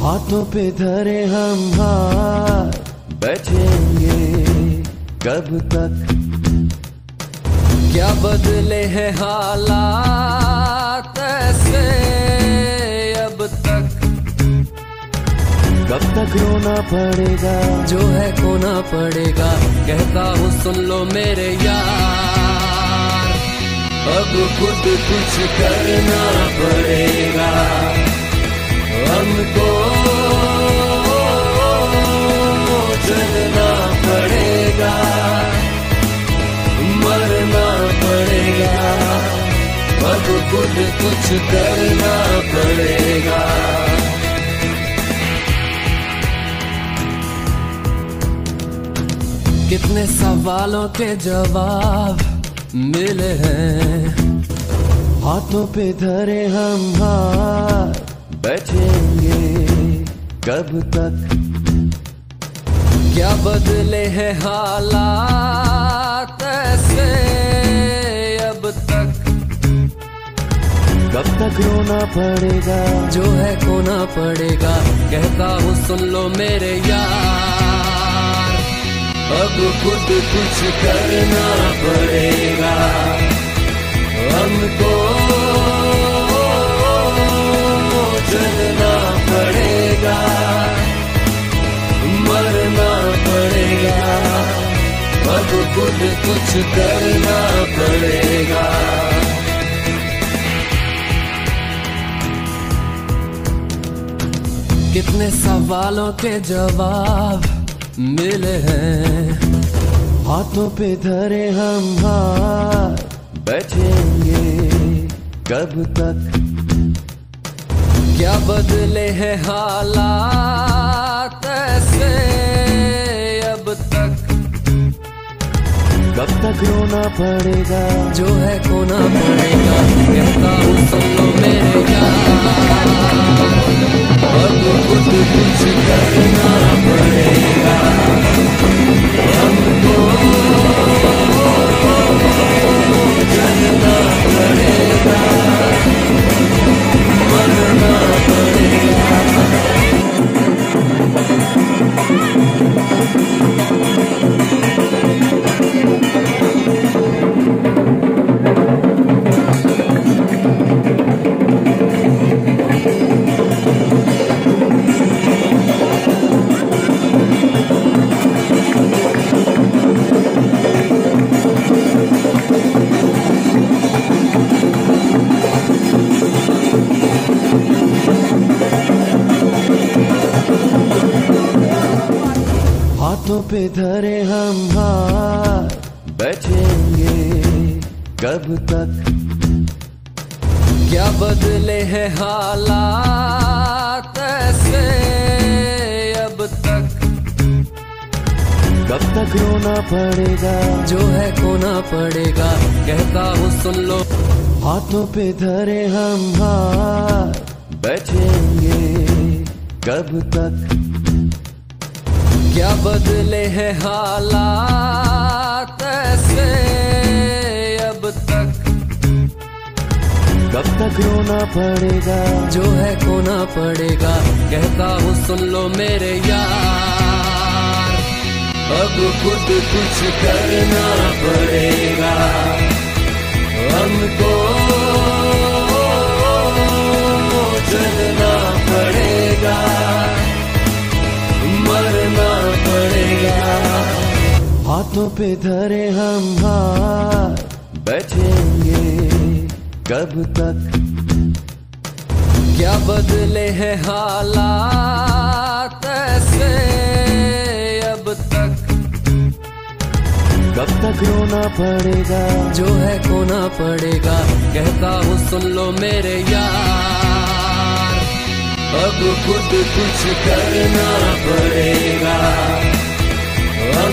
हाथों पे धरे हम हाथ बैठेंगे कब तक। क्या बदले हैं हालात ऐसे अब तक। कब तक रोना पड़ेगा जो है खोना पड़ेगा। कहता हूँ सुन लो मेरे यार, अब खुद कुछ करना पड़ेगा हमको। चलना पड़ेगा, मरना पड़ेगा, अब खुद कुछ करना पड़ेगा। कितने सवालों के जवाब मिले हैं। हाथों पे धरे हम हाथ बैठेंगे कब तक। क्या बदले हैं हालात ऐसे अब तक। कब तक रोना पड़ेगा जो है खोना पड़ेगा। कहता हूँ सुन लो मेरे यार, अब खुद कुछ करना पड़ेगा हमको। चलना पड़ेगा, मरना पड़ेगा, अब खुद कुछ करना पड़ेगा। कितने सवालों के जवाब मिले हैं। हाथों पे धरे हम हाथ बैठेंगे कब तक। क्या बदले हैं हालात ऐसे अब तक। कब तक रोना पड़ेगा जो है खोना पड़ेगा। कहता हूँ सुन लो मेरे यार, अब खुद कुछ करना पड़ेगा हमको। चलना पड़ेगा, मरना पड़ेगा। हाथों पे धरे हम हाथ बैठेंगे कब तक। क्या बदले हैं हालात ऐसे अब तक। कब तक रोना पड़ेगा जो है खोना पड़ेगा। कहता हूँ सुन लो। हाथों पे धरे हम हाथ बैठेंगे कब तक। क्या बदले हैं हालात ऐसे अब तक। कब तक रोना पड़ेगा जो है खोना पड़ेगा। कहता हूँ सुन लो मेरे यार, अब खुद कुछ करना पड़ेगा हमको। चलना पड़ेगा, मरना पड़ेगा। हाथों पे धरे हम हाथ बैठेंगे कब तक। क्या बदले हैं हालात ऐसे अब तक। कब तक रोना पड़ेगा जो है खोना पड़ेगा। कहता हूँ सुन लो मेरे यार, अब खुद कुछ करना पड़ेगा हम।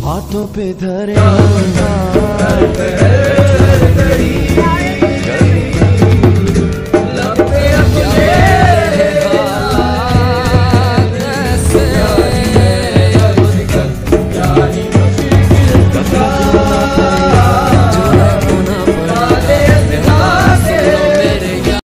हाथों पे धरे हम हाथ, बैठेंगे